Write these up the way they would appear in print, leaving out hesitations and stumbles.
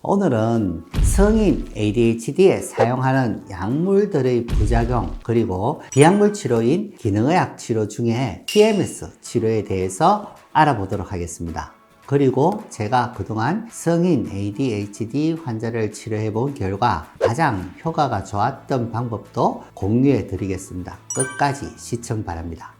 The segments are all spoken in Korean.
오늘은 성인 ADHD에 사용하는 약물들의 부작용 그리고 비약물 치료인 기능의학 치료 중에 TMS 치료에 대해서 알아보도록 하겠습니다. 그리고 제가 그동안 성인 ADHD 환자를 치료해 본 결과 가장 효과가 좋았던 방법도 공유해 드리겠습니다. 끝까지 시청 바랍니다.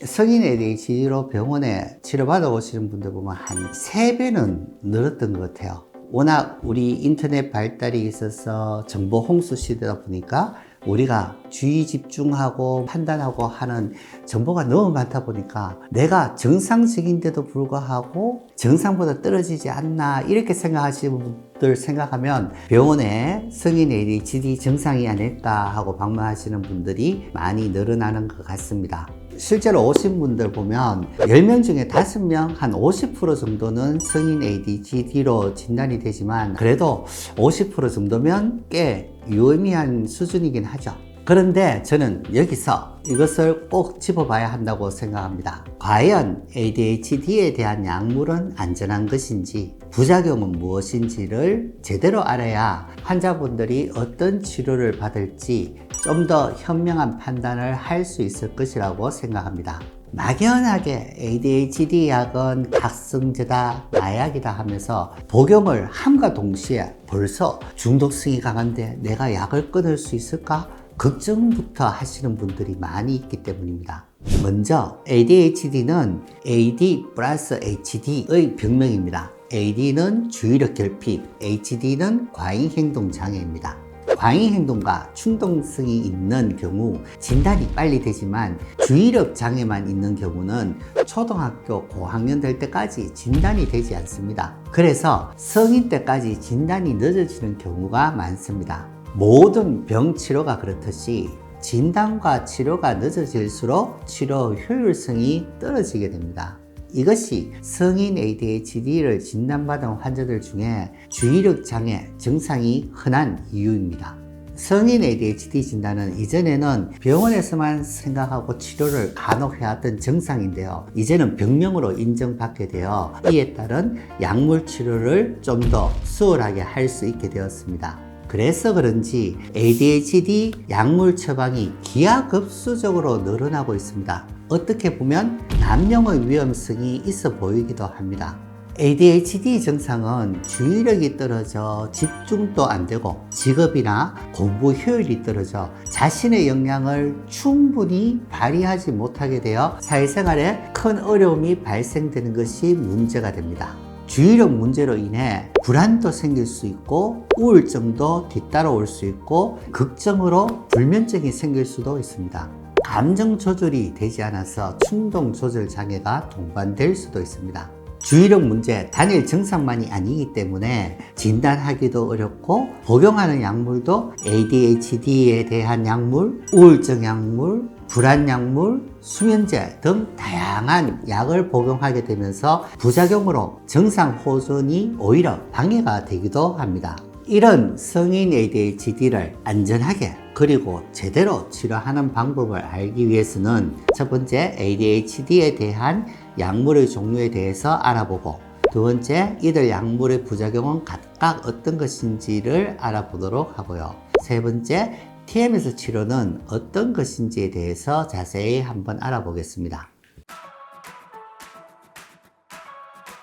성인 ADHD로 병원에 치료받아 오시는 분들 보면 한 3배는 늘었던 것 같아요. 워낙 우리 인터넷 발달이 있어서 정보 홍수 시대다 보니까 우리가 주의 집중하고 판단하고 하는 정보가 너무 많다 보니까 내가 정상적인데도 불구하고 정상보다 떨어지지 않나 이렇게 생각하시는 분들 생각하면 병원에 성인 ADHD 정상이 아닐까 하고 방문하시는 분들이 많이 늘어나는 것 같습니다. 실제로 오신 분들 보면 10명 중에 5명 한 50% 정도는 성인 ADHD로 진단이 되지만 그래도 50% 정도면 꽤 유의미한 수준이긴 하죠. 그런데 저는 여기서 이것을 꼭 짚어봐야 한다고 생각합니다. 과연 ADHD에 대한 약물은 안전한 것인지 부작용은 무엇인지를 제대로 알아야 환자분들이 어떤 치료를 받을지 좀 더 현명한 판단을 할 수 있을 것이라고 생각합니다. 막연하게 ADHD 약은 각성제다, 마약이다 하면서 복용을 함과 동시에 벌써 중독성이 강한데 내가 약을 끊을 수 있을까? 걱정부터 하시는 분들이 많이 있기 때문입니다. 먼저 ADHD는 AD 플러스 HD의 병명입니다. AD는 주의력 결핍, HD는 과잉행동장애입니다. 과잉행동과 충동성이 있는 경우 진단이 빨리 되지만 주의력 장애만 있는 경우는 초등학교 고학년 될 때까지 진단이 되지 않습니다. 그래서 성인 때까지 진단이 늦어지는 경우가 많습니다. 모든 병 치료가 그렇듯이 진단과 치료가 늦어질수록 치료 효율성이 떨어지게 됩니다. 이것이 성인 ADHD를 진단받은 환자들 중에 주의력 장애 증상이 흔한 이유입니다. 성인 ADHD 진단은 이전에는 병원에서만 생각하고 치료를 간혹 해왔던 증상인데요. 이제는 병명으로 인정받게 되어 이에 따른 약물 치료를 좀 더 수월하게 할 수 있게 되었습니다. 그래서 그런지 ADHD 약물 처방이 기하급수적으로 늘어나고 있습니다. 어떻게 보면 남용의 위험성이 있어 보이기도 합니다. ADHD 증상은 주의력이 떨어져 집중도 안 되고 직업이나 공부 효율이 떨어져 자신의 역량을 충분히 발휘하지 못하게 되어 사회생활에 큰 어려움이 발생되는 것이 문제가 됩니다. 주의력 문제로 인해 불안도 생길 수 있고 우울증도 뒤따라올 수 있고 극정으로 불면증이 생길 수도 있습니다. 감정 조절이 되지 않아서 충동 조절 장애가 동반될 수도 있습니다. 주의력 문제 단일 증상만이 아니기 때문에 진단하기도 어렵고 복용하는 약물도 ADHD에 대한 약물, 우울증 약물, 불안 약물, 수면제 등 다양한 약을 복용하게 되면서 부작용으로 정상 호전이 오히려 방해가 되기도 합니다. 이런 성인 ADHD를 안전하게 그리고 제대로 치료하는 방법을 알기 위해서는 첫 번째 ADHD에 대한 약물의 종류에 대해서 알아보고 두 번째 이들 약물의 부작용은 각각 어떤 것인지를 알아보도록 하고요. 세 번째 TMS 치료는 어떤 것인지에 대해서 자세히 한번 알아보겠습니다.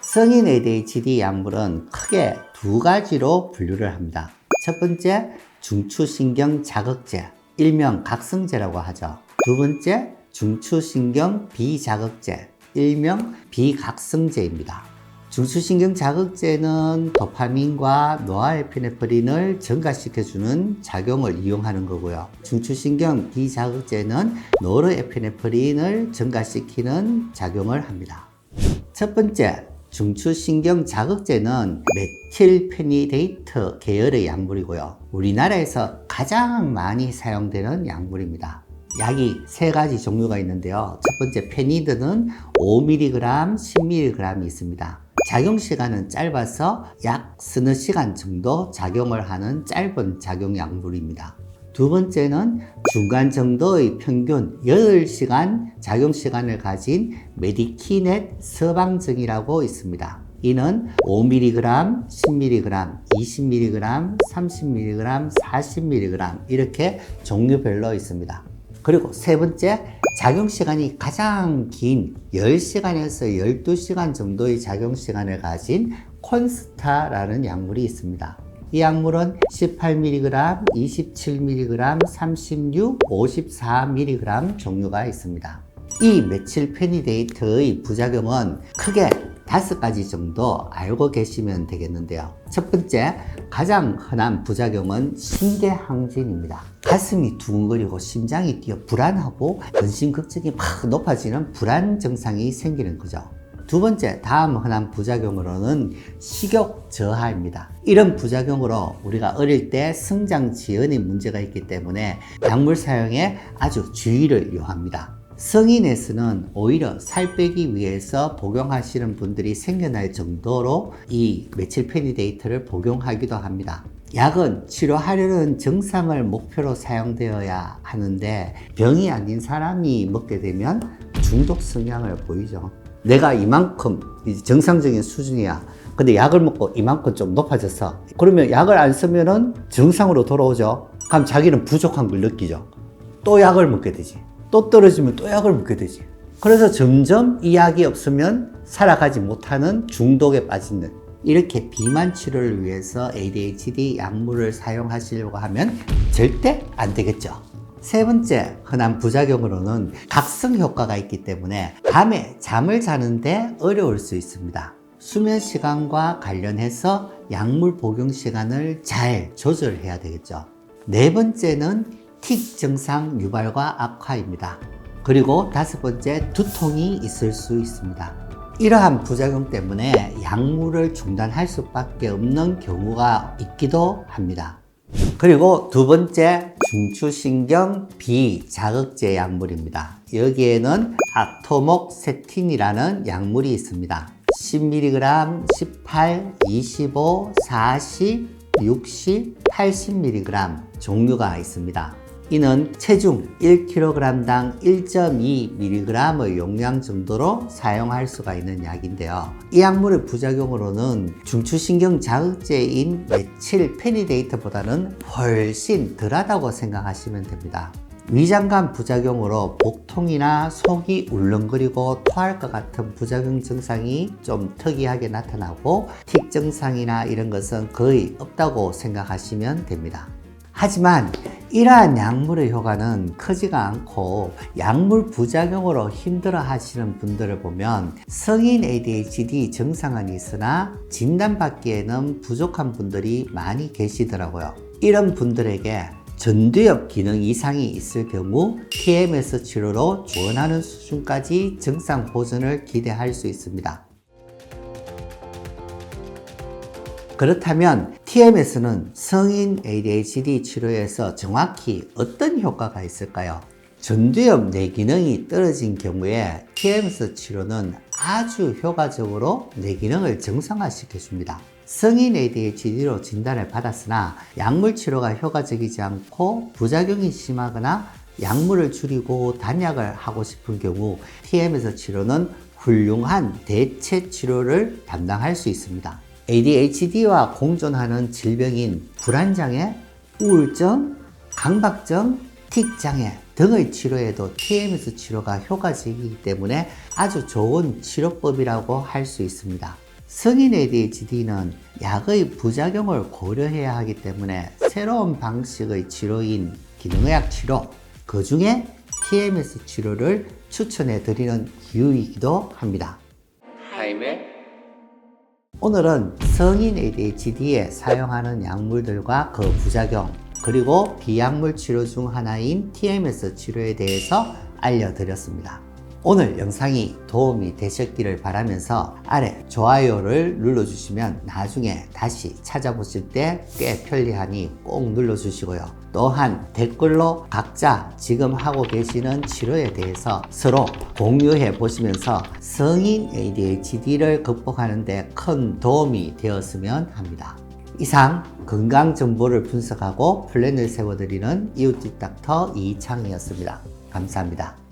성인 ADHD 약물은 크게 2가지로 분류를 합니다. 첫 번째, 중추신경 자극제, 일명 각성제라고 하죠. 두 번째, 중추신경 비자극제, 일명 비각성제입니다. 중추신경 자극제는 도파민과 노아에피네프린을 증가시켜주는 작용을 이용하는 거고요. 중추신경 비자극제는 노르에피네프린을 증가시키는 작용을 합니다. 첫 번째, 중추신경 자극제는 메틸페니데이트 계열의 약물이고요. 우리나라에서 가장 많이 사용되는 약물입니다. 약이 3가지 종류가 있는데요. 첫 번째 페니드는 5mg, 10mg이 있습니다. 작용시간은 짧아서 약 서너 시간 정도 작용을 하는 짧은 작용 약물입니다. 두 번째는 중간 정도의 평균 8시간 작용시간을 가진 메디키넷 서방증이라고 있습니다. 이는 5mg, 10mg, 20mg, 30mg, 40mg 이렇게 종류별로 있습니다. 그리고 세 번째, 작용시간이 가장 긴 10시간에서 12시간 정도의 작용시간을 가진 콘스타라는 약물이 있습니다. 이 약물은 18mg, 27mg, 36, 54mg 종류가 있습니다. 이 메칠페니데이트의 부작용은 크게 5가지 정도 알고 계시면 되겠는데요. 첫 번째, 가장 흔한 부작용은 심계항진입니다. 가슴이 두근거리고 심장이 뛰어 불안하고 근심걱정이 막 높아지는 불안 증상이 생기는 거죠. 두 번째, 다음 흔한 부작용으로는 식욕 저하입니다. 이런 부작용으로 우리가 어릴 때 성장 지연의 문제가 있기 때문에 약물 사용에 아주 주의를 요합니다. 성인에서는 오히려 살 빼기 위해서 복용하시는 분들이 생겨날 정도로 이 메칠페니데이트를 복용하기도 합니다. 약은 치료하려는 정상을 목표로 사용되어야 하는데 병이 아닌 사람이 먹게 되면 중독 성향을 보이죠. 내가 이만큼 정상적인 수준이야. 근데 약을 먹고 이만큼 좀 높아졌어. 그러면 약을 안 쓰면은 정상으로 돌아오죠. 그럼 자기는 부족한 걸 느끼죠. 또 약을 먹게 되지. 또 떨어지면 또 약을 먹게 되지. 그래서 점점 이 약이 없으면 살아가지 못하는 중독에 빠지는, 이렇게 비만 치료를 위해서 ADHD 약물을 사용하시려고 하면 절대 안 되겠죠. 세 번째 흔한 부작용으로는 각성 효과가 있기 때문에 밤에 잠을 자는데 어려울 수 있습니다. 수면 시간과 관련해서 약물 복용 시간을 잘 조절해야 되겠죠. 네 번째는 틱 증상 유발과 악화입니다. 그리고 다섯 번째, 두통이 있을 수 있습니다. 이러한 부작용 때문에 약물을 중단할 수밖에 없는 경우가 있기도 합니다. 그리고 두 번째, 중추신경 비자극제 약물입니다. 여기에는 아토목세틴이라는 약물이 있습니다. 10mg, 18, 25, 40, 60, 80mg 종류가 있습니다. 이는 체중 1kg당 1.2mg의 용량 정도로 사용할 수가 있는 약인데요. 이 약물의 부작용으로는 중추신경 자극제인 메칠페니데이트보다는 훨씬 덜하다고 생각하시면 됩니다. 위장관 부작용으로 복통이나 속이 울렁거리고 토할 것 같은 부작용 증상이 좀 특이하게 나타나고 틱 증상이나 이런 것은 거의 없다고 생각하시면 됩니다. 하지만 이러한 약물의 효과는 크지가 않고 약물 부작용으로 힘들어 하시는 분들을 보면 성인 ADHD 증상은 있으나 진단받기에는 부족한 분들이 많이 계시더라고요. 이런 분들에게 전두엽 기능 이상이 있을 경우 TMS 치료로 원하는 수준까지 증상 보전을 기대할 수 있습니다. 그렇다면 TMS는 성인 ADHD 치료에서 정확히 어떤 효과가 있을까요? 전두엽 뇌기능이 떨어진 경우에 TMS 치료는 아주 효과적으로 뇌기능을 정상화시켜줍니다. 성인 ADHD로 진단을 받았으나 약물 치료가 효과적이지 않고 부작용이 심하거나 약물을 줄이고 단약을 하고 싶은 경우 TMS 치료는 훌륭한 대체 치료를 담당할 수 있습니다. ADHD와 공존하는 질병인 불안장애, 우울증, 강박증, 틱장애 등의 치료에도 TMS 치료가 효과적이기 때문에 아주 좋은 치료법이라고 할 수 있습니다. 성인 ADHD는 약의 부작용을 고려해야 하기 때문에 새로운 방식의 치료인 기능의학 치료, 그 중에 TMS 치료를 추천해 드리는 이유이기도 합니다. 오늘은 성인 ADHD에 사용하는 약물들과 그 부작용, 그리고 비약물 치료 중 하나인 TMS 치료에 대해서 알려드렸습니다. 오늘 영상이 도움이 되셨기를 바라면서 아래 좋아요를 눌러주시면 나중에 다시 찾아보실 때 꽤 편리하니 꼭 눌러주시고요. 또한 댓글로 각자 지금 하고 계시는 치료에 대해서 서로 공유해 보시면서 성인 ADHD를 극복하는 데 큰 도움이 되었으면 합니다. 이상 건강 정보를 분석하고 플랜을 세워드리는 이웃집 닥터 이창이었습니다. 감사합니다.